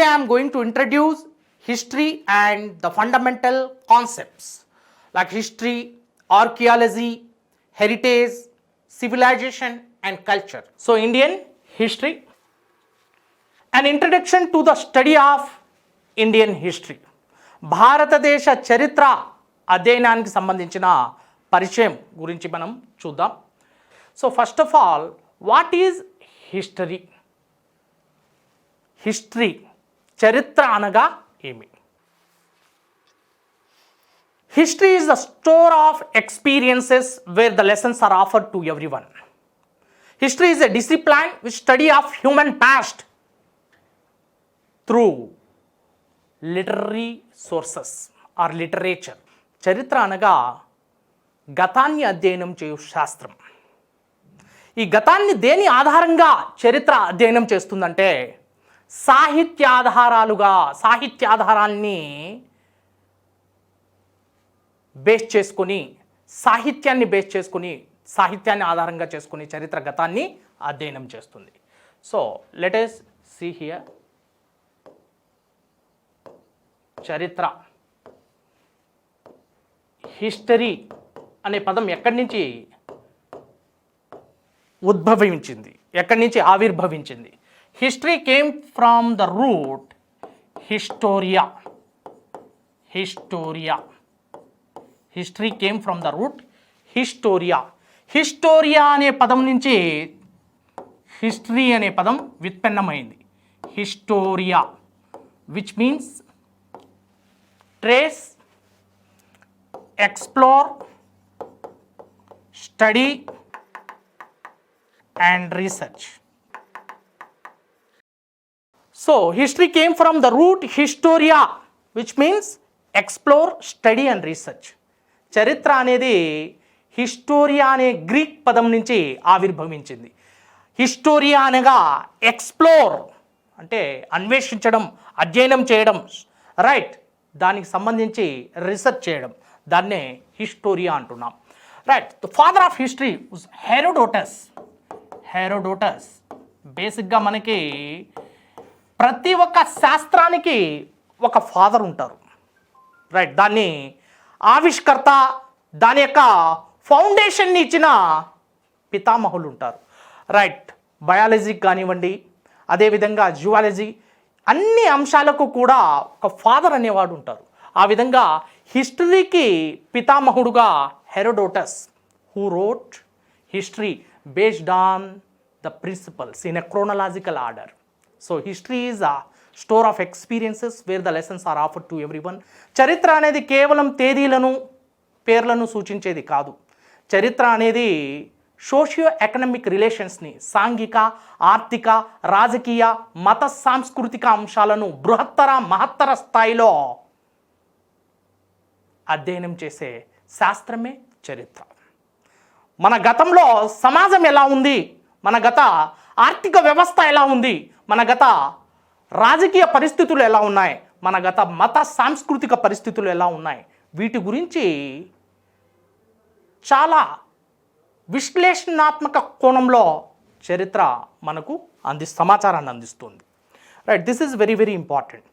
Today I am going to introduce history and the fundamental concepts like history, archaeology, heritage, civilization and culture. So Indian history, an introduction to the study of Indian history. భారతదేశ చరిత్ర అధ్యయనానికి సంబంధించిన పరిచయం గురించి మనం చూద్దాం. So first of all, what is history? History, చరిత్ర అనగా ఏమి? History is the store of experiences where the lessons are offered to everyone. History is a discipline which study of human past through literary sources or literature. చరిత్ర అనగా గతాన్ని అధ్యయనం చేయు శాస్త్రం. ఈ గతాన్ని దేని ఆధారంగా చరిత్ర అధ్యయనం చేస్తుందంటే సాహిత్యాధారాన్ని బేస్ చేసుకొని, సాహిత్యాన్ని ఆధారంగా చేసుకొని చరిత్ర గతాన్ని అధ్యయనం చేస్తుంది. So let us see here. చరిత్ర, హిస్టరీ అనే పదం ఎక్కడి నుంచి ఉద్భవించింది, ఎక్కడి నుంచి ఆవిర్భవించింది? History came from the root historia. History came from the root historia. Historia అనే పదం నుంచి హిస్టరీ అనే పదం వ్యుత్పన్నమైంది. Historia which means trace, explore, study and research. So history came from the root historia which means explore, study and research. చరిత్ర అనేది hysteria అనే Greek పదం నుంచి ఆవిర్భవించింది. హిస్టోరియా అనగా ఎక్స్ప్లోర్ అంటే అన్వేషించడం, అధ్యయనం చేయడం, రైట్, దానికి సంబంధించి రీసెర్చ్ చేయడం, దాన్నే హిస్టోరియా అంటున్నాం. Right, the father of history was Herodotus. బేసిక్గా మనకి ప్రతి ఒక్క శాస్త్రానికి ఒక ఫాదర్ ఉంటారు, రైట్. దాన్ని ఆవిష్కర్త, దాని యొక్క ఫౌండేషన్ని ఇచ్చిన పితామహులు ఉంటారు, రైట్. బయాలజీకి కానివ్వండి, అదేవిధంగా జువాలజీ, అన్ని అంశాలకు కూడా ఒక ఫాదర్ అనేవాడు ఉంటారు. ఆ విధంగా హిస్టరీకి పితామహుడుగా Herodotus, who wrote history based on the principles in a chronological order. So history is a store of experiences where the lessons are offered to everyone. చరిత్ర అనేది కేవలం తేదీలను, పేర్లను సూచించేది కాదు. చరిత్ర అనేది సోషియో ఎకనామిక్ రిలేషన్స్ని, సాంఘిక, ఆర్థిక, రాజకీయ, మత, సాంస్కృతిక అంశాలను మహత్తర స్థాయిలో అధ్యయనం చేసే శాస్త్రమే చరిత్ర. మన గతంలో సమాజం ఎలా ఉంది, మన గత ఆర్థిక వ్యవస్థ ఎలా ఉంది, మన గత రాజకీయ పరిస్థితులు ఎలా ఉన్నాయి, మన గత మత సాంస్కృతిక పరిస్థితులు ఎలా ఉన్నాయి, వీటి గురించి చాలా విశ్లేషణాత్మక కోణంలో చరిత్ర మనకు సమాచారాన్ని అందిస్తుంది, right. This is very very important.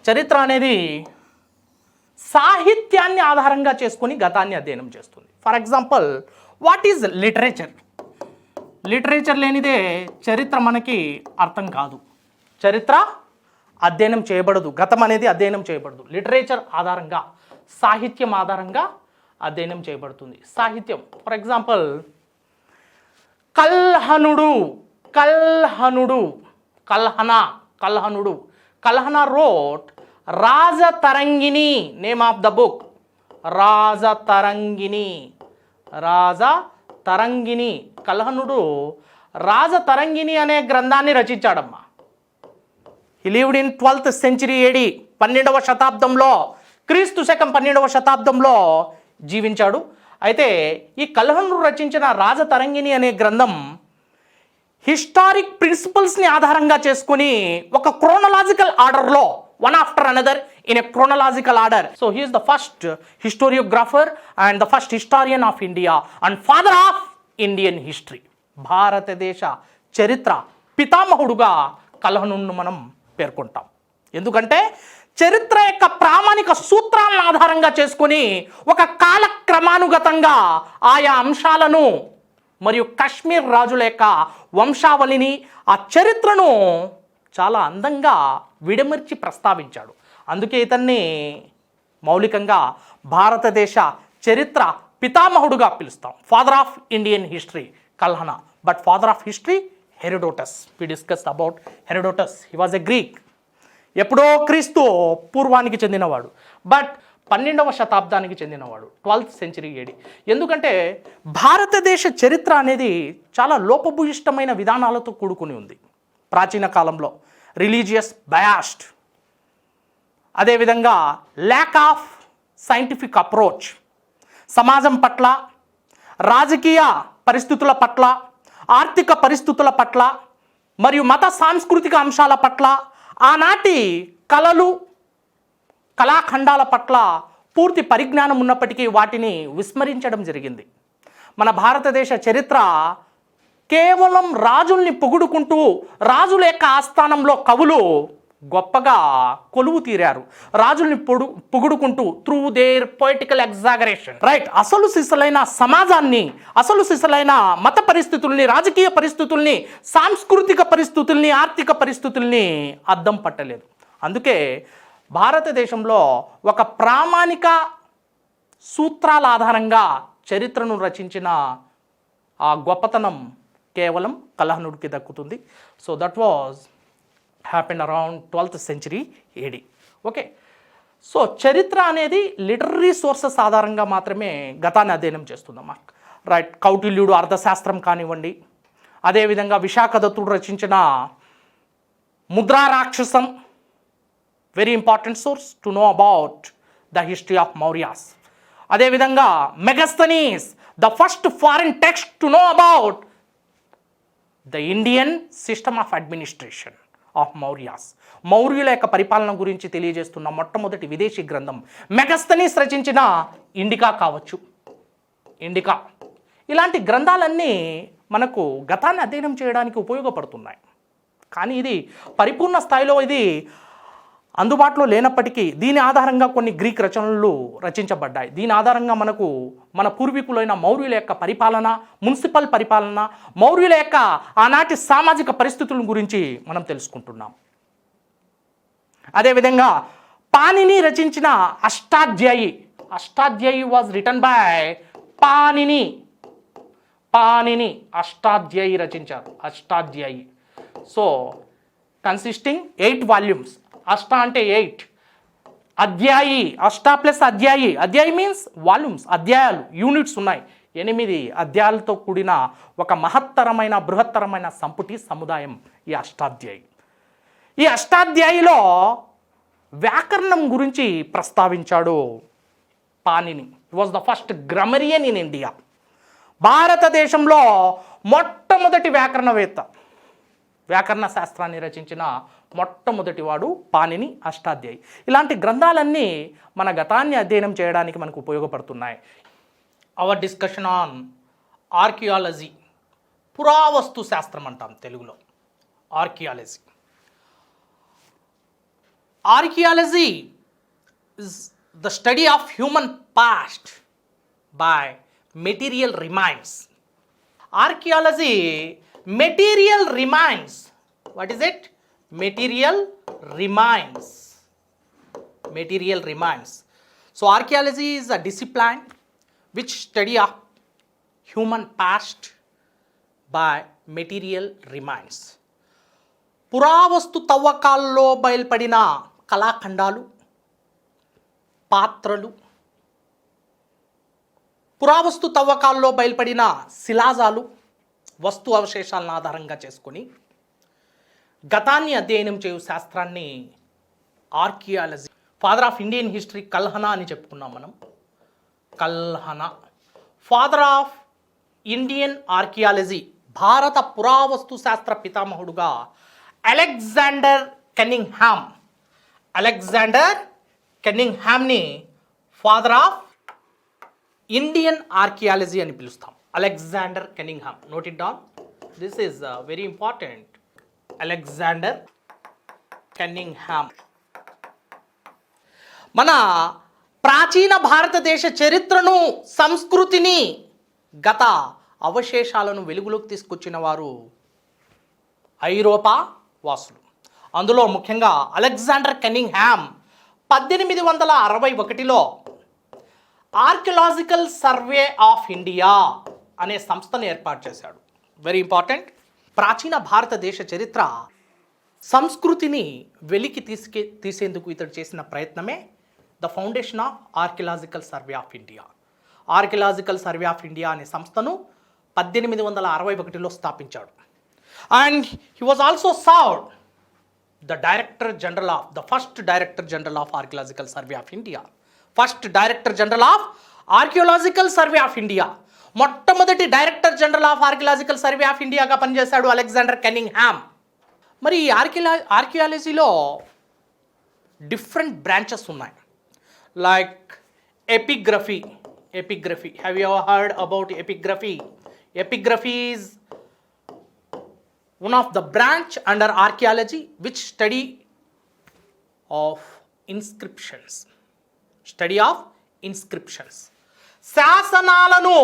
చరిత్ర అనేది సాహిత్యాన్ని ఆధారంగా చేసుకొని గతాన్ని అధ్యయనం చేస్తుంది. For example, what is literature? Literature లేనిదే చరిత్ర మనకి అర్థం కాదు. చరిత్ర అధ్యయనం చేయబడదు, గతం అనేది అధ్యయనం చేయబడదు. లిటరేచర్ ఆధారంగా, సాహిత్యం ఆధారంగా అధ్యయనం చేయబడుతుంది. సాహిత్యం, for example, Kalhana wrote Rajatarangini, name of the book Rajatarangini. కల్హనుడు రాజతరంగిణి అనే గ్రంథాన్ని రచించాడమ్మా. He lived in 12th century AD, 12వ శతాబ్దంలో, క్రీస్తు శకం 12వ శతాబ్దంలో జీవించాడు. అయితే ఈ కల్హనుడు రచించిన రాజతరంగిణి అనే గ్రంథం హిస్టారిక్ ప్రిన్సిపల్స్ని ఆధారంగా చేసుకుని ఒక క్రోనలాజికల్ ఆర్డర్లో, one after another in a chronological order. So he is the first historiographer and the first historian of India and father of Indian history. భారతదేశ చరిత్ర పితామహుడుగా కల్హనును మనం పేర్కొంటాం. ఎందుకంటే చరిత్ర యొక్క ప్రామాణిక సూత్రాలను ఆధారంగా చేసుకొని ఒక కాలక్రమానుగతంగా ఆయా అంశాలను మరియు కాశ్మీర్ రాజుల యొక్క వంశావళిని, ఆ చరిత్రను చాలా అందంగా విడమర్చి ప్రస్తావించాడు. అందుకే ఇతన్ని మౌలికంగా భారతదేశ చరిత్ర పితామహుడుగా పిలుస్తాం. Father of Indian history Kalhana, but father of history Herodotus. We discussed about Herodotus. He was a Greek. ఎప్పుడో క్రీస్తు పూర్వానికి చెందినవాడు, బట్ 12వ శతాబ్దానికి చెందినవాడు, 12th century AD. ఎందుకంటే భారతదేశ చరిత్ర అనేది చాలా లోపభూయిష్టమైన విధానాలతో కూడుకుని ఉంది. ప్రాచీన కాలంలో రిలీజియస్ బయాస్డ్, అదేవిధంగా ల్యాక్ ఆఫ్ సైంటిఫిక్ అప్రోచ్, సమాజం పట్ల, రాజకీయ పరిస్థితుల పట్ల, ఆర్థిక పరిస్థితుల పట్ల మరియు మత సాంస్కృతిక అంశాల పట్ల, ఆనాటి కళలు, కళాఖండాల పట్ల పూర్తి పరిజ్ఞానం ఉన్నప్పటికీ వాటిని విస్మరించడం జరిగింది. మన భారతదేశ చరిత్ర కేవలం రాజుల్ని పొగుడుకుంటూ, రాజుల యొక్క ఆస్థానంలో కవులు గొప్పగా కొలువు తీరారు. రాజుల్ని పొగుడుకుంటూ through their poetical exaggeration, right. అసలు సిసలైన సమాజాన్ని, అసలు సిసలైన మత పరిస్థితుల్ని, రాజకీయ పరిస్థితుల్ని, సాంస్కృతిక పరిస్థితుల్ని, ఆర్థిక పరిస్థితుల్ని అద్దం పట్టలేదు. అందుకే భారతదేశంలో ఒక ప్రామాణిక సూత్రాల ఆధారంగా చరిత్రను రచించిన ఆ గొప్పతనం కేవలం కల్హనుడికి దక్కుతుంది. So that was happen around 12th century AD. Okay, so చరిత్ర అనేది లిటరరీ సోర్సెస్ ఆధారంగా మాత్రమే గతాన్ని అధ్యయనం చేస్తుందమ్మా, రైట్. కౌటిల్యుడు అర్థశాస్త్రం కానివ్వండి, అదేవిధంగా విశాఖదత్తుడు రచించిన ముద్రా రాక్షసం, very important source to know about the history of Mauryas. అదేవిధంగా Megasthenes, the first foreign text to know about the Indian system of administration of Mauryas. మౌర్యుల యొక్క పరిపాలన గురించి తెలియజేస్తున్న మొట్టమొదటి విదేశీ గ్రంథం మెగస్తనీస్ రచించిన ఇండికా కావచ్చు. ఇండికా, ఇలాంటి గ్రంథాలన్నీ మనకు గతాన్ని అధ్యయనం చేయడానికి ఉపయోగపడుతున్నాయి. కానీ ఇది పరిపూర్ణ స్థాయిలో ఇది అందుబాటులో లేనప్పటికీ దీని ఆధారంగా కొన్ని గ్రీక్ రచనలు రచించబడ్డాయి. దీని ఆధారంగా మనకు మన పూర్వీకులైన మౌర్యుల యొక్క పరిపాలన, మున్సిపల్ పరిపాలన, మౌర్యుల యొక్క ఆనాటి సామాజిక పరిస్థితుల గురించి మనం తెలుసుకుంటున్నాం. అదేవిధంగా పాణిని రచించిన Ashtadhyayi, Ashtadhyayi was written by Panini. Panini Ashtadhyayi రచించారు, అష్టాధ్యాయి. So consisting 8 volumes. అష్ట అంటే 8, అధ్యాయి, అష్ట ప్లస్ అధ్యాయి, అధ్యాయి మీన్స్ వాల్యూమ్స్, అధ్యాయాలు, యూనిట్స్ ఉన్నాయి. 8 అధ్యాయాలతో కూడిన ఒక మహత్తరమైన బృహత్తరమైన సంపుటి సముదాయం ఈ అష్టాధ్యాయి. ఈ అష్టాధ్యాయిలో వ్యాకరణం గురించి ప్రస్తావించాడు Panini. He was the first grammarian in India. భారతదేశంలో మొట్టమొదటి వ్యాకరణవేత్త, వ్యాకరణ శాస్త్రాన్ని రచించిన మొట్టమొదటి వాడు పాణిని అష్టాధ్యాయి. ఇలాంటి గ్రంథాలన్నీ మన గతాన్ని అధ్యయనం చేయడానికి మనకు ఉపయోగపడుతున్నాయి. అవర్ డిస్కషన్ ఆన్ ఆర్కియాలజీ, పురావస్తు శాస్త్రం అంటాం తెలుగులో, archaeology. Archaeology is the study of human past by material remains. Archaeology material remains. What is it? Material remains. Material remains. So archaeology is a discipline which study of human past by material remains. పురావస్తు తవ్వకాల్లో బయలుపడిన కళాఖండాలు, పాత్రలు, పురావస్తు తవ్వకాల్లో బయలుపడిన శిలాజాలు, వస్తు అవశేషాలను ఆధారంగా చేసుకొని గతాన్ని అధ్యయనం చేయు శాస్త్రాన్ని archaeology. Father of Indian history Kalhana అని చెప్పుకున్నాం మనం. Kalhana father of Indian archaeology. భారత పురావస్తు శాస్త్ర పితామహుడుగా అలెగ్జాండర్ కన్నింగ్హామ్. అలెగ్జాండర్ కన్నింగ్హామ్ని ఫాదర్ ఆఫ్ ఇండియన్ ఆర్కియాలజీ అని పిలుస్తాం. Alexander Cunningham. Note it down. This is very important. Alexander Cunningham. మన ప్రాచీన భారతదేశ చరిత్రను, సంస్కృతిని, గత అవశేషాలను వెలుగులోకి తీసుకొచ్చిన వారు ఐరోపా వాసులు. అందులో ముఖ్యంగా అలెగ్జాండర్ కన్నింగ్హామ్ 1861లో ఆర్కియలాజికల్ సర్వే ఆఫ్ ఇండియా అనే సంస్థను ఏర్పాటు చేశాడు. Very important. ప్రాచీన భారతదేశ చరిత్ర, సంస్కృతిని వెలికి తీసేందుకు ఇతడు చేసిన ప్రయత్నమే the foundation of archaeological survey of India. Archaeological survey of India అనే సంస్థను 1861లో స్థాపించాడు. And he was also served the Director General of the first Director General of Archaeological Survey of India. First director general of archaeological survey of India, మొట్టమొదటి director general of archaeological survey of ఇండియాగా పనిచేశాడు Alexander Cunningham. మరి ఈ ఆర్కియాలజీలో different branches ఉన్నాయి. Like epigraphy. Have you ever heard about epigraphy? Epigraphy is one of the branch under archaeology which study of inscriptions. శాసనాలను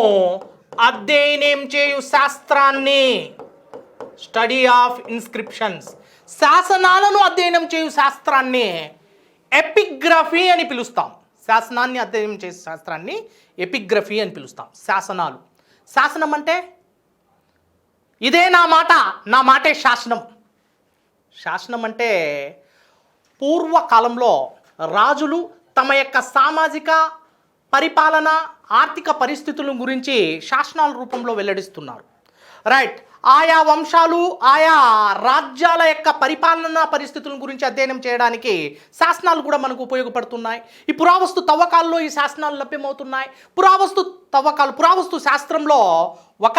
అధ్యయనం చేయు శాస్త్రాన్ని స్టడీ ఆఫ్ ఇన్స్క్రిప్షన్స్, శాసనాలను అధ్యయనం చేయు శాస్త్రాన్ని ఎపిగ్రఫీ అని పిలుస్తాం. శాసనాన్ని అధ్యయనం చేసే శాస్త్రాన్ని ఎపిగ్రఫీ అని పిలుస్తాం. శాసనం అంటే ఇదే నా మాటే శాసనం. శాసనం అంటే పూర్వకాలంలో రాజులు తమ యొక్క సామాజిక, పరిపాలన, ఆర్థిక పరిస్థితుల గురించి శాసనాల రూపంలో వెల్లడిస్తున్నారు. రైట్. ఆయా వంశాలు, ఆయా రాజ్యాల యొక్క పరిపాలనా పరిస్థితుల గురించి అధ్యయనం చేయడానికి శాసనాలు కూడా మనకు ఉపయోగపడుతున్నాయి. ఈ పురావస్తు తవ్వకాల్లో ఈ శాసనాలు లభ్యమవుతున్నాయి. పురావస్తు శాస్త్రంలో ఒక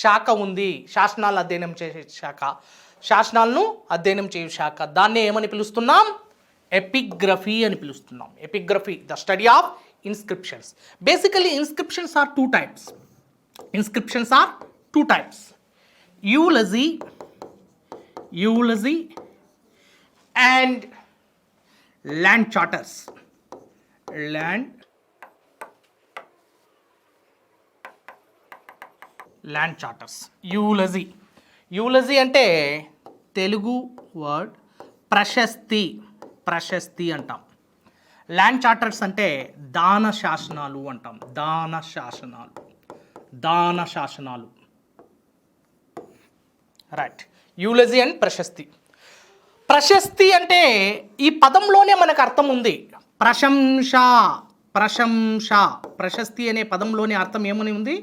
శాఖ ఉంది, శాసనాలను అధ్యయనం చేసే శాఖ, శాసనాలను అధ్యయనం చేయు శాఖ. దాన్ని ఏమని పిలుస్తున్నాం? ఎపిగ్రఫీ అని పిలుస్తున్నాం. Epigraphy, the study of inscriptions. Basically inscriptions are two types. eulogy and land charters. eulogy అంటే తెలుగు వర్డ్ ప్రశస్తి అంటాం. ల్యాండ్ చార్టర్స్ అంటే దాన శాసనాలు అంటాం. దాన శాసనాలు. రైట్. యూలజీ అండ్ ప్రశస్తి అంటే ఈ పదంలోనే మనకు అర్థం ఉంది. ప్రశంస. ప్రశస్తి అనే పదంలోని అర్థం ఏమని ఉంది?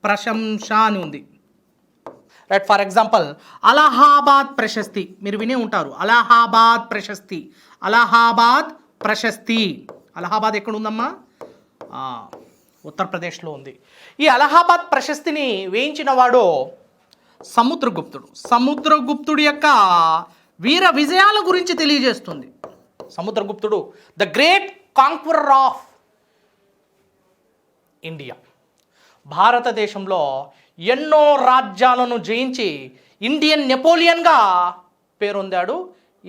ప్రశంస అని ఉంది. రైట్. ఫర్ ఎగ్జాంపుల్ అలహాబాద్ ప్రశస్తి మీరు వినే ఉంటారు. అలహాబాద్ ప్రశస్తి. అలహాబాద్ ఎక్కడ ఉందమ్మా? ఉత్తరప్రదేశ్లో ఉంది. ఈ అలహాబాద్ ప్రశస్తిని వేయించిన వాడు సముద్రగుప్తుడు యొక్క వీర విజయాల గురించి తెలియజేస్తుంది. సముద్రగుప్తుడు the great conqueror of India. భారతదేశంలో ఎన్నో రాజ్యాలను జయించి ఇండియన్ నెపోలియన్గా పేరొందాడు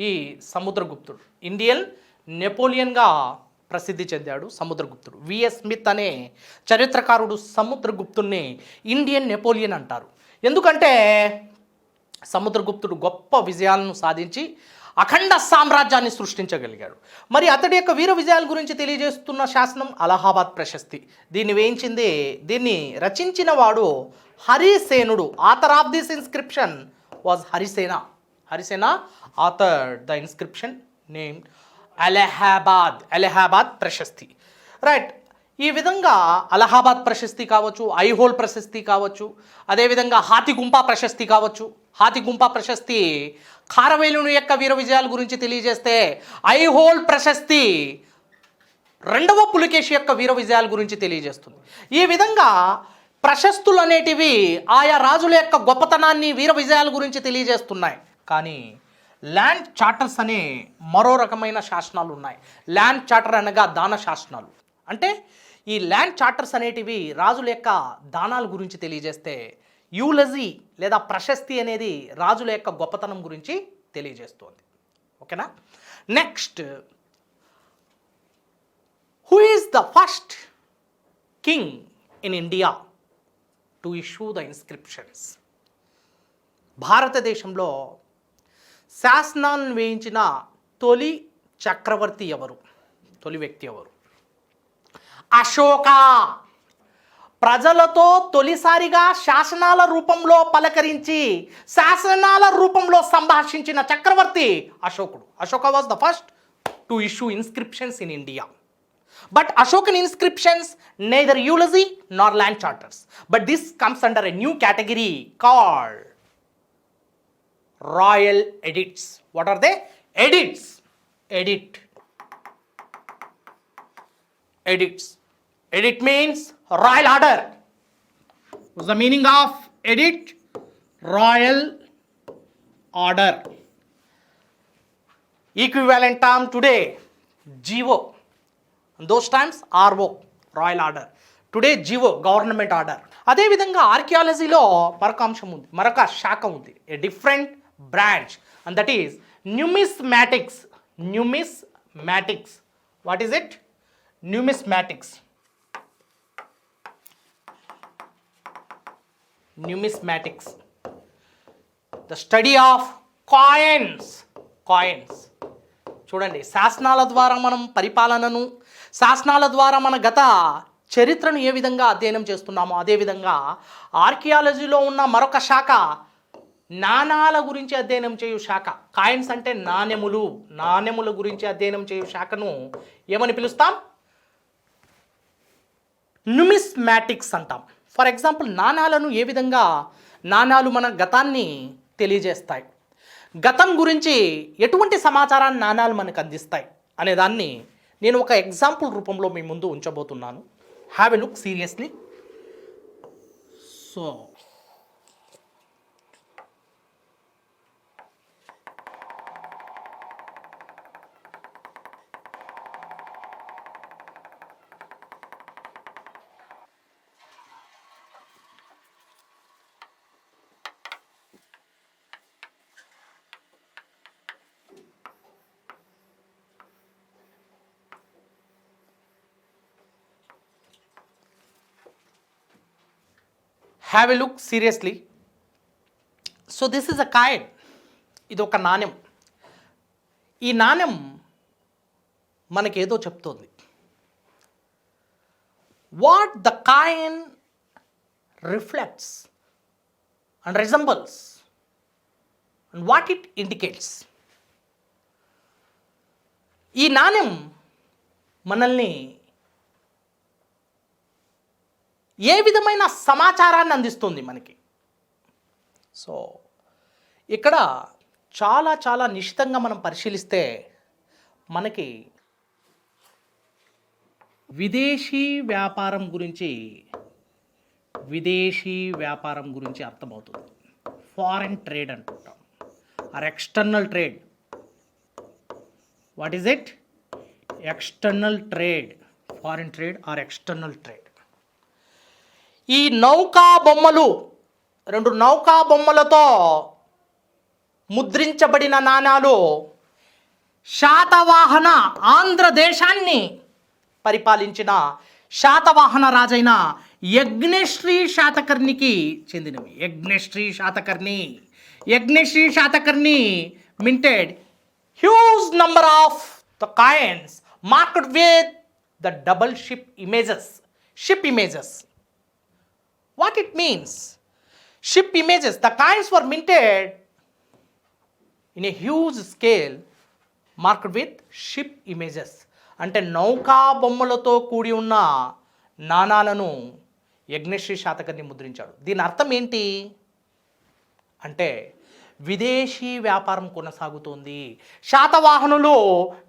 ఈ సముద్రగుప్తుడు. ఇండియన్ నెపోలియన్గా ప్రసిద్ధి చెందాడు సముద్రగుప్తుడు. విఎస్ స్మిత్ అనే చరిత్రకారుడు సముద్రగుప్తుడిని ఇండియన్ నెపోలియన్ అంటారు. ఎందుకంటే సముద్రగుప్తుడు గొప్ప విజయాలను సాధించి అఖండ సామ్రాజ్యాన్ని సృష్టించగలిగాడు. మరి అతడి యొక్క వీర విజయాల గురించి తెలియజేస్తున్న శాసనం అలహాబాద్ ప్రశస్తి. దీన్ని రచించిన వాడు హరిసేనుడు. Author of this inscription was Harisena author the inscription named Allahabad ప్రశస్తి. రైట్. ఈ విధంగా అలహాబాద్ ప్రశస్తి కావచ్చు, ఐహోల్ ప్రశస్తి కావచ్చు, అదేవిధంగా హాతిగుంపా ప్రశస్తి కావచ్చు. హాతిగుంపా ప్రశస్తి ఖారవేలుని యొక్క వీర విజయాల గురించి తెలియజేస్తే, ఐహోల్ ప్రశస్తి రెండవ పులికేశి యొక్క వీర విజయాల గురించి తెలియజేస్తుంది. ఈ విధంగా ప్రశస్తులు అనేటివి ఆయా రాజుల యొక్క గొప్పతనాన్ని, వీర విజయాల గురించి తెలియజేస్తున్నాయి. కానీ ల్యాండ్ చార్టర్స్ అనే మరో రకమైన శాసనాలు ఉన్నాయి. ల్యాండ్ చార్టర్ అనగా దాన శాసనాలు. అంటే ఈ ల్యాండ్ చార్టర్స్ అనేటివి రాజుల యొక్క దానాల గురించి తెలియజేస్తే, యూలజీ లేదా ప్రశస్తి అనేది రాజుల యొక్క గొప్పతనం గురించి తెలియజేస్తుంది. ఓకేనా? Next, who is the first king in India to issue the inscriptions? భారతదేశంలో శాసనాలను వేయించిన తొలి చక్రవర్తి ఎవరు? తొలి వ్యక్తి ఎవరు? అశోక. ప్రజలతో తొలిసారిగా శాసనాల రూపంలో పలకరించి శాసనాల రూపంలో సంభాషించిన చక్రవర్తి అశోకుడు. Ashoka was the first to issue inscriptions in India. But Ashokan inscriptions neither eulogy nor land charters. But this comes under a new category called royal edicts. What are they? Edicts. Edict. Edicts. Edict means royal order. What's the meaning of edict? Royal order. Equivalent term today, GO. Those times RO, royal order. Today GO, government order. అదేవిధంగా ఆర్కియాలజీలో మరొక అంశం ఉంది, మరొక శాఖ ఉంది, a different branch, and that is numismatics. Numismatics. What is it? Numismatics. Numismatics, the study of coins. Coins చూడండి, శాసనాల ద్వారా మనం పరిపాలనను, శాసనాల ద్వారా మన గత చరిత్రను ఏ విధంగా అధ్యయనం చేస్తున్నామో అదేవిధంగా ఆర్కియాలజీలో ఉన్న మరొక శాఖ నాణాల గురించి అధ్యయనం చేయు శాఖ. కాయిన్స్ అంటే నాణెములు. నాణెముల గురించి అధ్యయనం చేయు శాఖను ఏమని పిలుస్తాం? న్యూమిస్మాటిక్స్ అంటాం. ఫర్ ఎగ్జాంపుల్, నాణాలను ఏ విధంగా, నాణాలు మన గతాన్ని తెలియజేస్తాయి, గతం గురించి ఎటువంటి సమాచారాన్ని నాణాలు మనకు అందిస్తాయి అనేదాన్ని నేను ఒక ఎగ్జాంపుల్ రూపంలో మీ ముందు ఉంచబోతున్నాను. Have a look seriously. So have a look seriously. So this is a coin. ఇది ఒక నాణ్యం. ఈ నాణ్యం మనకేదో చెప్తోంది. What the coin reflects and resembles and what it indicates. ఈ నాణ్యం మనల్ని ఏ విధమైన సమాచారాన్ని అందిస్తుంది మనకి? సో ఇక్కడ చాలా చాలా నిశితంగా మనం పరిశీలిస్తే మనకి విదేశీ వ్యాపారం గురించి అర్థమవుతుంది. ఫారెన్ ట్రేడ్ అంటుంటాం, or external trade. What is it? External trade. Foreign trade or external trade. ఈ నౌకా బొమ్మలు, 2 నౌకా బొమ్మలతో ముద్రించబడిన నాణాలు శాతవాహన, ఆంధ్రదేశాన్ని పరిపాలించిన శాతవాహన రాజైన యజ్ఞశ్రీ శాతకర్ణికి చెందినవి. Yajnashri Satakarni minted huge number of the coins marked with the double ship images. What it means? Ship images. The coins were minted in a huge scale marked with ship images. అంటే నౌకా బొమ్మలతో కూడి ఉన్న నాణాలను యజ్ఞశ్రీ శాతకర్ణి ముద్రించాడు. దీని అర్థం ఏంటి అంటే విదేశీ వ్యాపారం కొనసాగుతోంది. శాతవాహనులు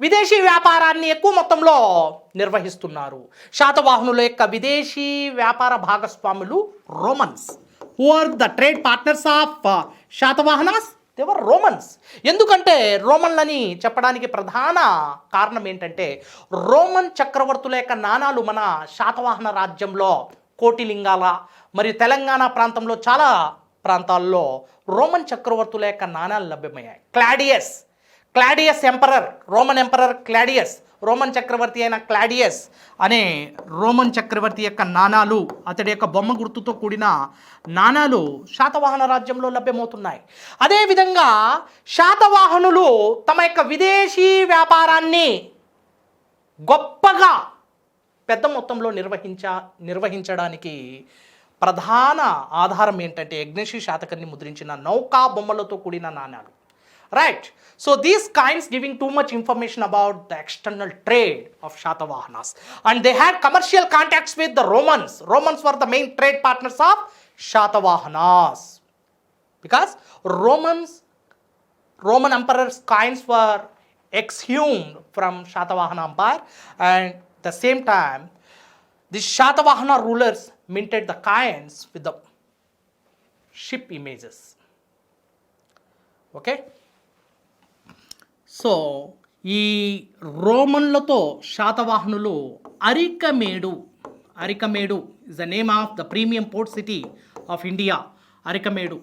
విదేశీ వ్యాపారాన్ని ఎక్కువ మొత్తంలో నిర్వహిస్తున్నారు. శాతవాహనుల యొక్క విదేశీ వ్యాపార భాగస్వాములు Romans. Who are the trade partners of Satavahanas? They were Romans. ఎందుకంటే రోమన్లని చెప్పడానికి ప్రధాన కారణం ఏంటంటే రోమన్ చక్రవర్తుల యొక్క నాణాలు మన శాతవాహన రాజ్యంలో కోటిలింగాల మరియు తెలంగాణ ప్రాంతంలో చాలా ప్రాంతాల్లో రోమన్ చక్రవర్తుల యొక్క నాణాలు లభ్యమయ్యాయి. Claudius emperor, Roman emperor Claudius, Roman చక్రవర్తి అయిన క్లాడియస్ అనే రోమన్ చక్రవర్తి యొక్క నాణాలు, అతడి యొక్క బొమ్మ గుర్తుతో కూడిన నాణాలు శాతవాహన రాజ్యంలో లభ్యమవుతున్నాయి. అదేవిధంగా శాతవాహనులు తమ యొక్క విదేశీ వ్యాపారాన్ని గొప్పగా పెద్ద మొత్తంలో నిర్వహించడానికి ప్రధాన ఆధారం ఏంటంటే యజ్ఞశ్రీ శాతకర్ణి ముద్రించిన నౌకా బొమ్మలతో కూడిన నాణాలు. Right. So these kinds giving too much information about the external trade of Shatavahanas, and they had commercial contacts with the Romans. Romans were the main trade partners of Shatavahanas because Roman emperors' coins were exhumed from Shatavahana Empire, and at the same time the Shatavahana rulers minted the coins with the ship images. Okay. So ఈ రోమన్లతో శాతవాహనులు Arikamedu is the name of the premium port city of India. Arikamedu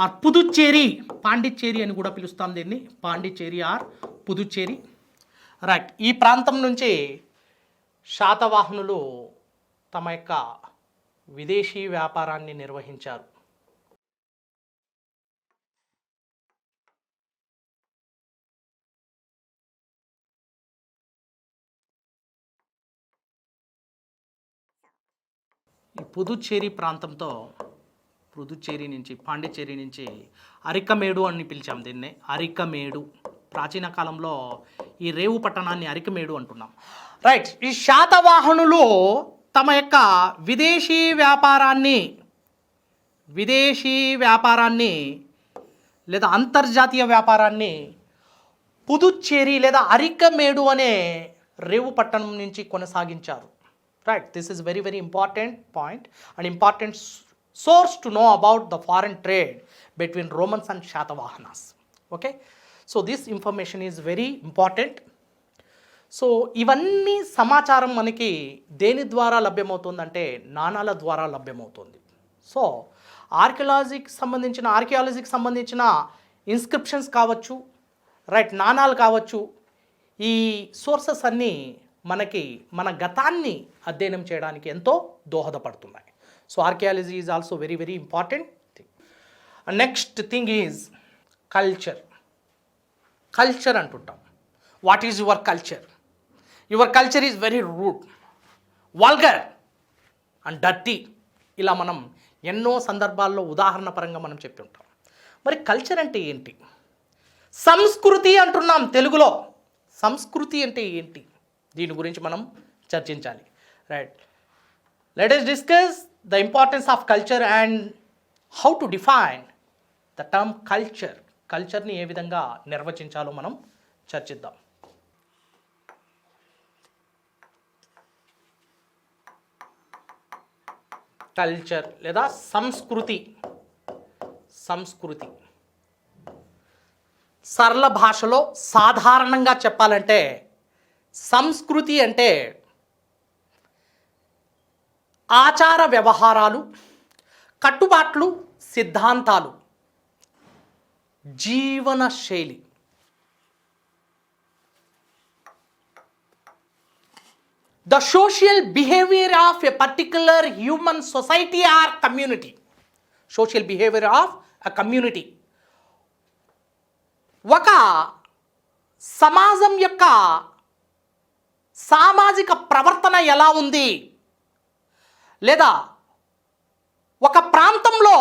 or Puducherry, Pondicherry అని కూడా పిలుస్తాం దీన్ని, Pondicherry are Puducherry. Right. ఈ ప్రాంతం నుంచి శాతవాహనులు తమ యొక్క విదేశీ వ్యాపారాన్ని నిర్వహించారు. ఈ పుదుచ్చేరి ప్రాంతంతో, పుదుచ్చేరి నుంచి, పాండిచ్చేరి నుంచి అరికమేడు అని పిలిచాం దీన్ని, అరికమేడు. ప్రాచీన కాలంలో ఈ రేవు పట్టణాన్ని అరికమేడు అంటున్నాం. రైట్. ఈ శాతవాహనులు తమ యొక్క విదేశీ వ్యాపారాన్ని లేదా అంతర్జాతీయ వ్యాపారాన్ని పుదుచ్చేరి లేదా అరికమేడు అనే రేవు పట్టణం నుంచి కొనసాగించారు. Right, this is very important point, an important source to know about the foreign trade between Romans and Shatavahanas. Okay, so this information is very important. So ఇవన్నీ సమాచారం మనకి దేని ద్వారా లభ్యమవుతుందంటే నాణాల ద్వారా లభ్యమవుతుంది. సో ఆర్కియాలజీకి సంబంధించిన ఇన్స్క్రిప్షన్స్ కావచ్చు, రైట్, నాణాలు కావచ్చు, ఈ సోర్సెస్ అన్నీ మనకి మన గతాన్ని అధ్యయనం చేయడానికి ఎంతో దోహదపడుతున్నాయి. So archaeology is also very important thing. Next thing is culture అంటుంటాం. What is your culture? Your culture is very rude, vulgar and dirty. ఇలా మనం ఎన్నో సందర్భాల్లో ఉదాహరణ పరంగా మనం చెప్పి ఉంటాం. మరి కల్చర్ అంటే ఏంటి? సంస్కృతి అంటున్నాం తెలుగులో. సంస్కృతి అంటే ఏంటి? దీని గురించి మనం చర్చించాలి. Right, let us discuss the importance of culture and how to define the term culture. కల్చర్ని ఏ విధంగా నిర్వచించాలో మనం చర్చిద్దాం. కల్చర్ లేదా సంస్కృతి. సరళ భాషలో సాధారణంగా చెప్పాలంటే సంస్కృతి అంటే ఆచార వ్యవహారాలు, కట్టుబాట్లు, సిద్ధాంతాలు, జీవన శైలి. The social behavior of a particular human society or community. Social behavior of a community. ఒక సమాజం యొక్క సామాజిక ప్రవర్తన ఎలా ఉంది, లేదా ఒక ప్రాంతంలో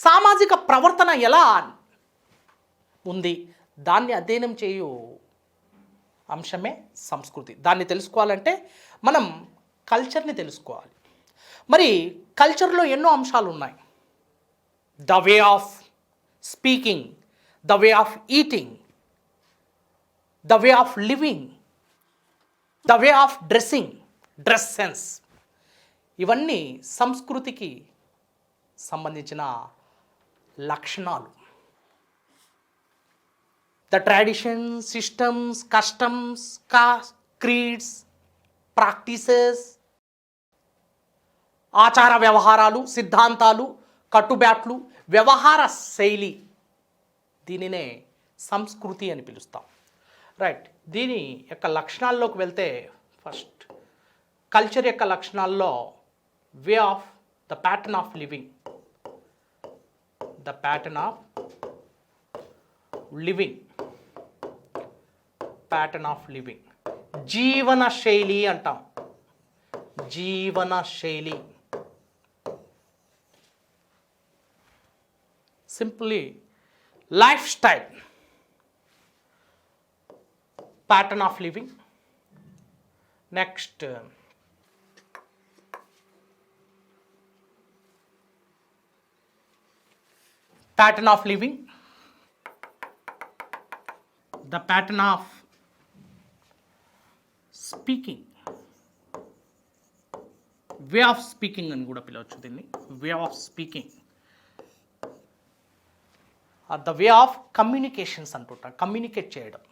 సామాజిక ప్రవర్తన ఎలా ఉంది, దాన్ని అధ్యయనం చేయు అంశమే సంస్కృతి. దాన్ని తెలుసుకోవాలంటే మనం కల్చర్ని తెలుసుకోవాలి. మరి కల్చర్లో ఎన్నో అంశాలు ఉన్నాయి. The way of speaking, the way of eating, the way of living, the way of dressing, dress sense. ఇవన్నీ సంస్కృతికి సంబంధించిన లక్షణాలు. The traditions, systems, customs, creeds, practices, ఆచార వ్యవహారాలు, సిద్ధాంతాలు, కట్టుబాట్లు, వ్యవహార శైలి, దీనినే సంస్కృతి అని పిలుస్తాం. రైట్. దీని యొక్క లక్షణాల్లోకి వెళ్తే ఫస్ట్ కల్చర్ యొక్క లక్షణాల్లో way of the pattern of living, the pattern of living, pattern of living, జీవన శైలి అంటాం. జీవన శైలి, simply life style, pattern of living. Next pattern of living, the pattern of speaking, way of speaking అని కూడా పిలవచ్చు దీన్ని. Way of speaking, the way of communications అంటుంటాం, కమ్యూనికేట్ చేయడం.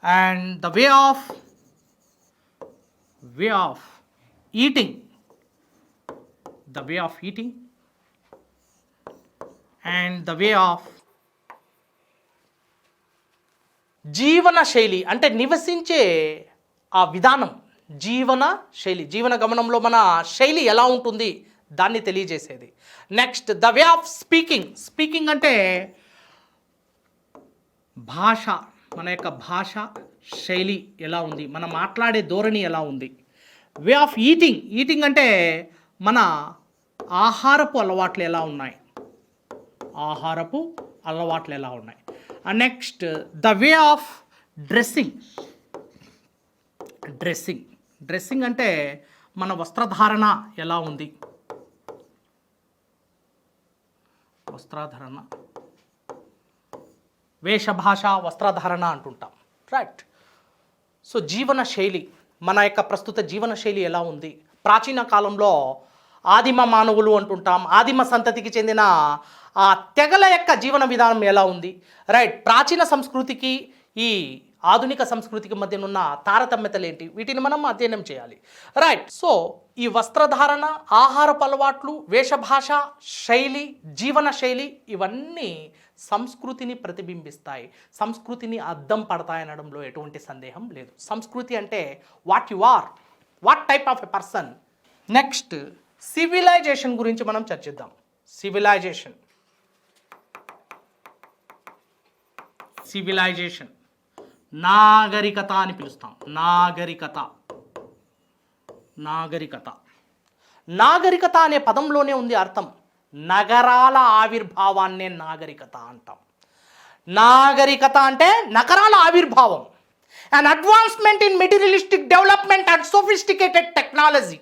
And the way of eating, the way of eating, and the way of జీవన శైలి అంటే నివసించే ఆ విధానం, జీవన శైలి, జీవన గమనంలో మన శైలి ఎలా ఉంటుంది దాన్ని తెలియజేసేది. Next the way of speaking, speaking అంటే భాష, మన యొక్క భాష శైలి ఎలా ఉంది, మనం మాట్లాడే ధోరణి ఎలా ఉంది. వే ఆఫ్ ఈటింగ్, ఈటింగ్ అంటే మన ఆహారపు అలవాట్లు ఎలా ఉన్నాయి, ఆహారపు అలవాట్లు ఎలా ఉన్నాయి. Next the way of dressing, dressing అంటే మన వస్త్రధారణ ఎలా ఉంది, వస్త్రధారణ, వేషభాష, వస్త్రధారణ అంటుంటాం. రైట్. సో జీవన శైలి, మన యొక్క ప్రస్తుత జీవన శైలి ఎలా ఉంది. ప్రాచీన కాలంలో ఆదిమ మానవులు అంటుంటాం, ఆదిమ సంతతికి చెందిన ఆ తెగల యొక్క జీవన విధానం ఎలా ఉంది. రైట్. ప్రాచీన సంస్కృతికి ఈ ఆధునిక సంస్కృతికి మధ్యనున్న తారతమ్యతలు ఏంటి, వీటిని మనం అధ్యయనం చేయాలి. రైట్. సో ఈ వస్త్రధారణ, ఆహారపు అలవాట్లు, వేషభాష, శైలి, జీవన శైలి ఇవన్నీ సంస్కృతిని ప్రతిబింబిస్తాయి, సంస్కృతిని అద్దం పడతాయనడంలో ఎటువంటి సందేహం లేదు. సంస్కృతి అంటే what you are, what type of a person. Next civilization గురించి మనం చర్చిద్దాం. సివిలైజేషన్, సివిలైజేషన్ నాగరికత అని పిలుస్తాం. నాగరికత, నాగరికత, నాగరికత అనే పదంలోనే ఉంది అర్థం. నగరాల ఆవిర్భావాన్నే నాగరికత అంటాం. నాగరికత అంటే నగరాల ఆవిర్భావం, and advancement in materialistic development and sophisticated technology.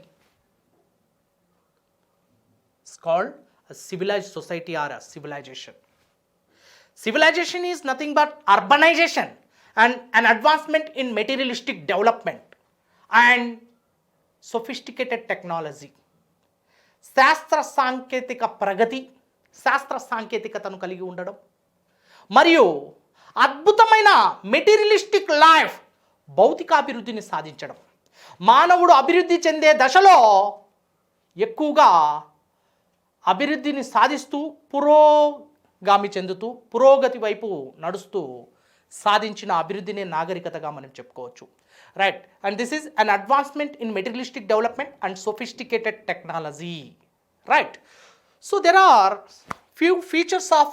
It's called a civilized society or a civilization. Civilization is nothing but urbanization and an advancement in materialistic development and sophisticated technology. శాస్త్ర సాంకేతిక ప్రగతి, శాస్త్ర సాంకేతికతను కలిగి ఉండడం మరియు అద్భుతమైన మెటీరియలిస్టిక్ లైఫ్, భౌతికాభివృద్ధిని సాధించడం. మానవుడు అభివృద్ధి చెందే దశలో ఎక్కువగా అభివృద్ధిని సాధిస్తూ పురోగామి చెందుతూ పురోగతి వైపు నడుస్తూ సాధించిన అభివృద్ధిని నాగరికతగా మనం చెప్పుకోవచ్చు. Right. And this is an advancement in materialistic development and sophisticated technology. Right. So there are few features of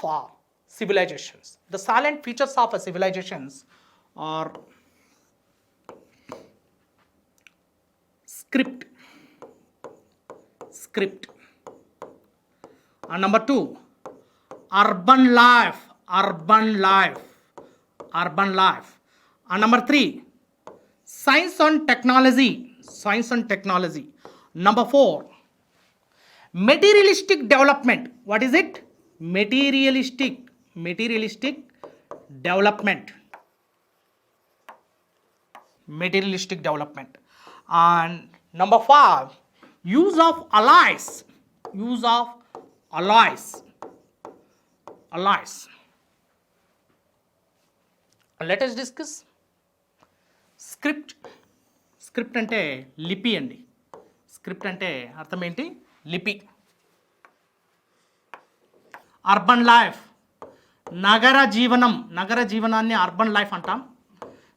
civilizations. The salient features of civilizations are script. And number 2, urban life. And number 3, science and technology. Number 4, materialistic development. What is it? Materialistic development. And number 5, use of allies. Let us discuss script అంటే లిపి అండి. Script అంటే అర్థం ఏంటి? లిపి. Urban life, నగర జీవనాన్ని urban life అంటాం.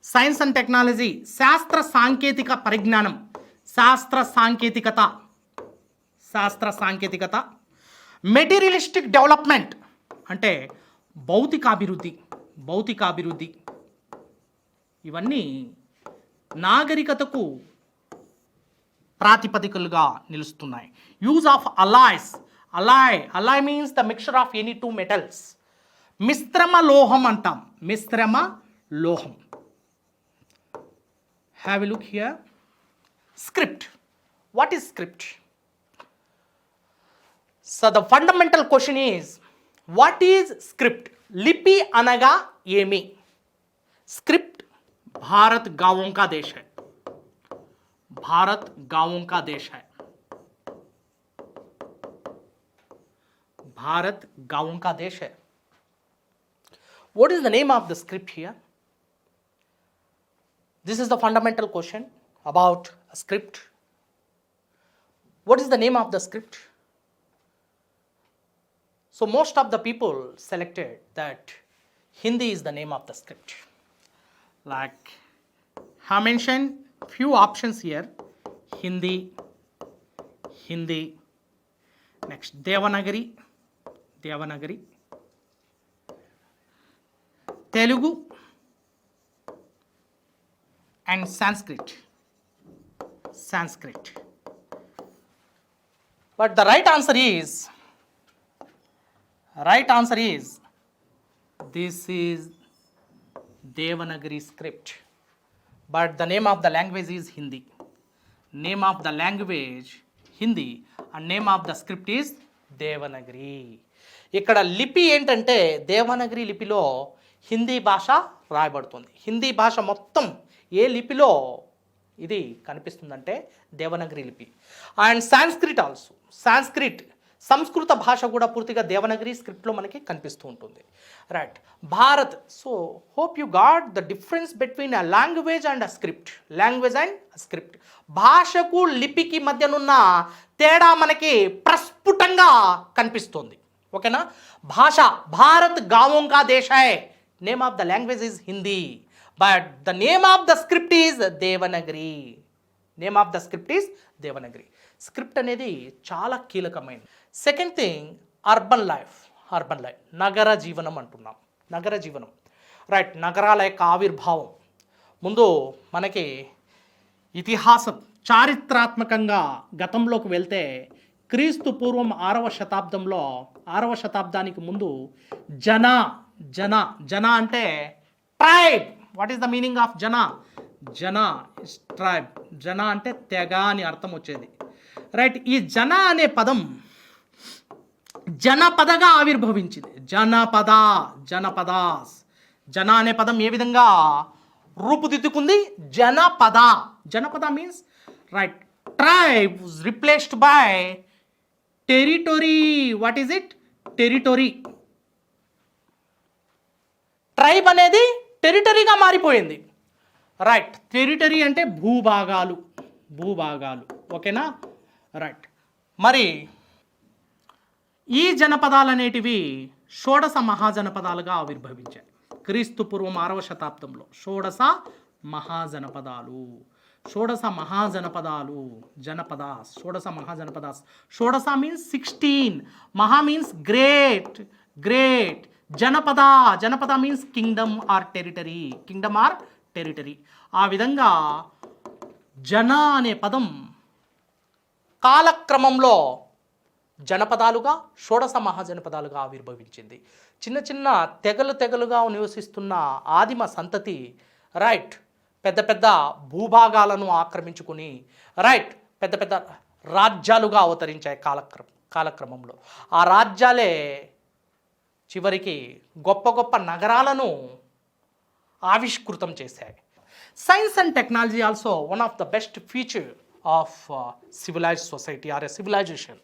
సైన్స్ అండ్ టెక్నాలజీ శాస్త్ర సాంకేతిక పరిజ్ఞానం, శాస్త్ర సాంకేతికత. మెటీరియలిస్టిక్ డెవలప్మెంట్ అంటే భౌతికాభివృద్ధి. ఇవన్నీ నాగరికతకు ప్రాతిపదికలుగా నిలుస్తున్నాయి. Use of alloys, Alai means the mixture of any two metals. మిశ్రమ లోహం అంటాం, మిశ్రమ లోహం. Have a look here. Script. What is script? So the fundamental question is what is script? లిపి అనగా ఏమి? స్క్రిప్ట్ भारत गांवों का देश है, भारत गांवों का देश है, भारत गांवों का देश है. What is the name of the script here? This is the fundamental question about a script. What is the name of the script? So most of the people selected that Hindi is the name of the script. Like I mentioned few options here. Hindi, next Devanagari, Telugu and Sanskrit. But the right answer is this is Devanagari script, but the name of the language is Hindi. Name of the language Hindi and name of the script is Devanagari. ఇక్కడ లిపి ఏంటంటే దేవనగరి లిపిలో హిందీ భాష రాయబడుతుంది. హిందీ భాష మొత్తం ఏ లిపిలో ఇది కనిపిస్తుందంటే దేవనగరి లిపి. అండ్ సాంస్క్రిట్ ఆల్సో, సంస్కృత భాష కూడా పూర్తిగా దేవనగరి స్క్రిప్ట్లో మనకి కనిపిస్తూ ఉంటుంది. Right. Bharat. So hope you got the difference between a language and a script. భాషకు లిపికి మధ్యనున్న తేడా మనకి ప్రస్ఫుటంగా కనిపిస్తుంది. ఓకేనా? భాష భారత్ గావోं का देश है. Name of the language is Hindi, but the name of the script is Devanagari. Script అనేది చాలా కీలకమైనది. Second thing urban life. నగర జీవనం అంటున్నాం. రైట్. నగరాల యొక్క ఆవిర్భావం. ముందు మనకి ఇతిహాసం చారిత్రాత్మకంగా గతంలోకి వెళ్తే క్రీస్తు పూర్వం 6వ శతాబ్దానికి ముందు జన అంటే tribe. What is the meaning of జన ఇస్ ట్రైబ్. జన అంటే తెగ అని అర్థం వచ్చేది. రైట్. ఈ జన అనే పదం జనపదగా ఆవిర్భవించింది. జన అనే పదం ఏ విధంగా రూపుదిద్దుకుంది? Janapada means right. Tribe was replaced by territory. What is it? Territory. Tribe అనేది టెరిటరీగా మారిపోయింది. రైట్. టెరిటరీ అంటే భూభాగాలు. ఓకేనా? రైట్. మరి ఈ జనపదాలు అనేటివి షోడశ మహాజనపదాలుగా ఆవిర్భవించాయి క్రీస్తు పూర్వం 6వ శతాబ్దంలో. షోడశ మహాజనపదాలు. షోడశ మీన్స్ 16. మహా means great. Janapada means kingdom or territory. ఆ విధంగా జన అనే పదం కాలక్రమంలో జనపదాలుగా, షోడశ మహాజనపదాలుగా ఆవిర్భవించింది. చిన్న తెగలుగా నివసిస్తున్న ఆదిమ సంతతి రైట్ పెద్ద భూభాగాలను ఆక్రమించుకుని రైట్ పెద్ద రాజ్యాలుగా అవతరించాయి కాలక్రమంలో. ఆ రాజ్యాలే చివరికి గొప్ప నగరాలను ఆవిష్కృతం చేశాయి. Science and technology also one of the best feature of civilized society or a civilization.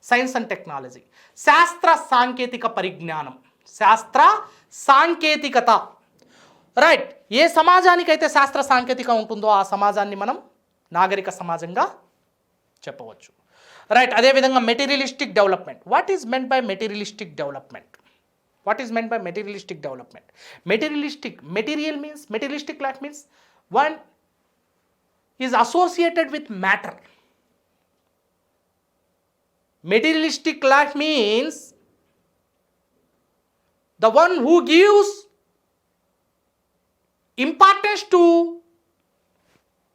Science and technology, శాస్త్ర సాంకేతిక పరిజ్ఞానం, సాంకేతికత. రైట్. ఏ సమాజానికైతే శాస్త్ర సాంకేతిక ఉంటుందో ఆ సమాజాన్ని మనం నాగరిక సమాజంగా చెప్పవచ్చు. రైట్. అదేవిధంగా materialistic development. What is meant by materialistic development? What is meant by materialistic development? Materialistic life means one is associated with matter. Materialistic life means the one who gives importance to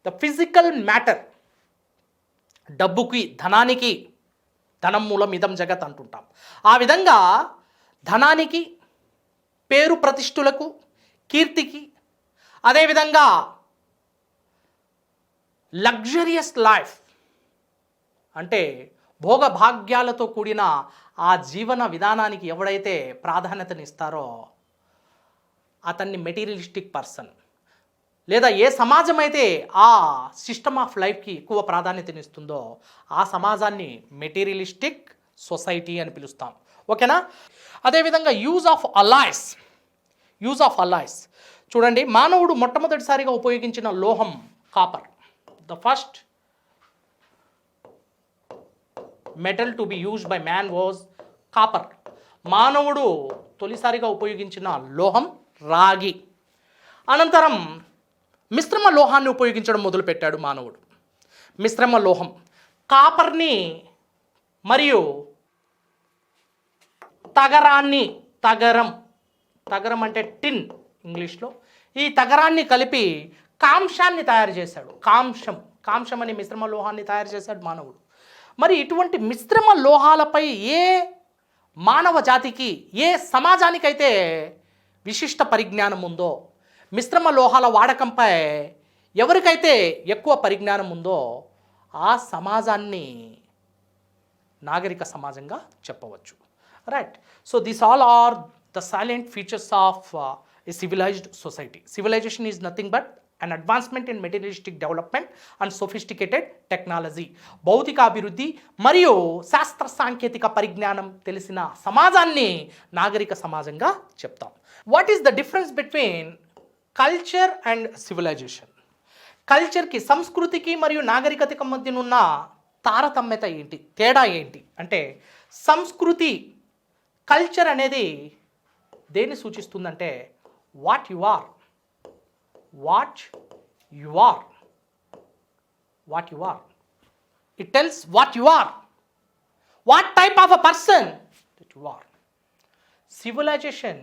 the physical matter. డబ్బుకి, ధనానికి, ధనం మూలం ఇదం జగత్ అంటుంటాం. ఆ విధంగా ధనానికి, పేరు ప్రతిష్ఠులకు, కీర్తికి, అదేవిధంగా లగ్జరియస్ లైఫ్ అంటే భోగభాగ్యాలతో కూడిన ఆ జీవన విధానానికి ఎవడైతే ప్రాధాన్యతనిస్తారో అతన్ని మెటీరియలిస్టిక్ పర్సన్, లేదా ఏ సమాజం అయితే ఆ సిస్టమ్ ఆఫ్ లైఫ్కి ఎక్కువ ప్రాధాన్యతనిస్తుందో ఆ సమాజాన్ని మెటీరియలిస్టిక్ సొసైటీ అని పిలుస్తాం. ఓకేనా? అదేవిధంగా యూజ్ ఆఫ్ అలాయ్స్ చూడండి. మానవుడు మొట్టమొదటిసారిగా ఉపయోగించిన లోహం copper. The first metal to be used by man was copper. మానవుడు తొలిసారిగా ఉపయోగించిన లోహం రాగి. అనంతరం మిశ్రమ లోహాన్ని ఉపయోగించడం మొదలుపెట్టాడు మానవుడు. మిశ్రమ లోహం కాపర్ని మరియు తగరం అంటే టిన్ ఇంగ్లీష్లో, ఈ తగరాన్ని కలిపి కాంశాన్ని తయారు చేశాడు. కాంశం అనే మిశ్రమ లోహాన్ని తయారు చేశాడు మానవుడు. మరి ఇటువంటి మిశ్రమ లోహాలపై ఏ మానవ జాతికి, ఏ సమాజానికైతే విశిష్ట పరిజ్ఞానం ఉందో, మిశ్రమ లోహాల వాడకంపై ఎవరికైతే ఎక్కువ పరిజ్ఞానం ఉందో ఆ సమాజాన్ని నాగరిక సమాజంగా చెప్పవచ్చు. Right. So this all are the salient features of a civilized society. Civilization is nothing but an advancement in materialistic development and sophisticated technology. భౌతిక అభివృద్ధి మరియు శాస్త్ర సాంకేతిక పరిజ్ఞానం తెలిసిన సమాజాన్ని నాగరిక సమాజంగా చెప్తాం. What is the difference between culture and civilisation? కల్చర్కి, సంస్కృతికి మరియు నాగరికతకి మధ్యనున్న తారతమ్యత ఏంటి, తేడా ఏంటి అంటే, సంస్కృతి, కల్చర్ అనేది దేన్ని సూచిస్తుందంటే what you are. It tells what you are, what type of a person that you are. Civilization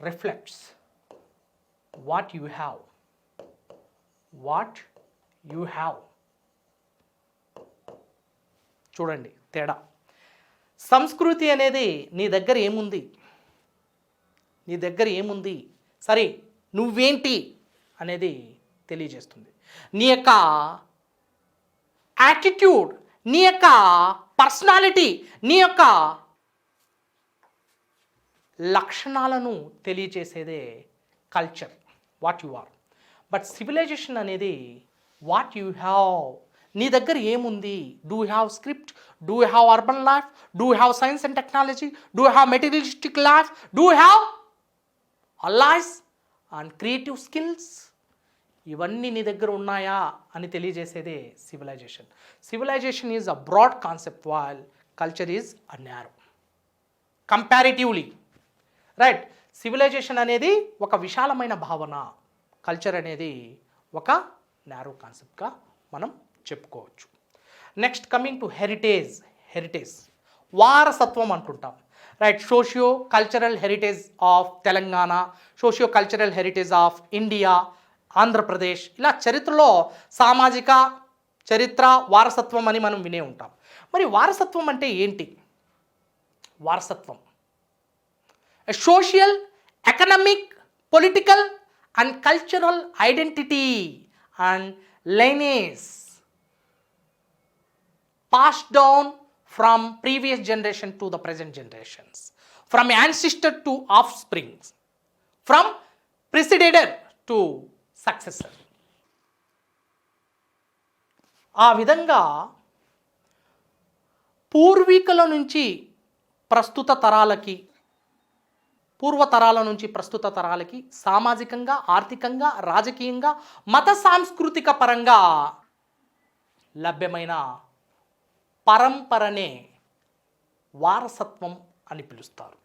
reflects what you have. చూడండి తేడా. సంస్కృతి అనేది నీ దగ్గర ఏముంది, సరే నువ్వేంటి అనేది తెలియజేస్తుంది. నీ యొక్క యాటిట్యూడ్, నీ యొక్క పర్సనాలిటీ, నీ యొక్క లక్షణాలను తెలియజేసేదే culture, what you are. But civilisation అనేది వాట్ యు హ్యావ్. నీ దగ్గర ఏముంది? Do you have script? Do you have urban life? Do you have science and technology? Do you have materialistic life? Do you have allies and creative skills? ఇవన్నీ నీ దగ్గర ఉన్నాయా అని తెలియజేసేదే civilisation. Civilisation is a broad concept while culture is a narrow comparatively. Right. Civilisation అనేది ఒక విశాలమైన భావన, కల్చర్ అనేది ఒక న్యారో కాన్సెప్ట్గా మనం చెప్పుకోవచ్చు. నెక్స్ట్ కమింగ్ టు హెరిటేజ్ వారసత్వం అంటుంటాం. Right. Socio cultural heritage of Telangana, socio cultural heritage of India, Andhra Pradesh, ఇలా చరిత్రలో సామాజిక చరిత్ర వారసత్వం అని మనం వినే ఉంటాం. మరి వారసత్వం అంటే ఏంటి? వారసత్వం social, economic, political and cultural identity and lineage passed down from previous generation to the present generations, from ancestor to offspring, from precedtor to successor. ఆ విధంగా పూర్వీకుల నుంచి ప్రస్తుత తరాలకి, పూర్వతరాల నుంచి ప్రస్తుత తరాలకి సామాజికంగా, ఆర్థికంగా, రాజకీయంగా, మత సాంస్కృతిక పరంగా లభ్యమైన పరంపరనే వారసత్వం అని పిలుస్తారు.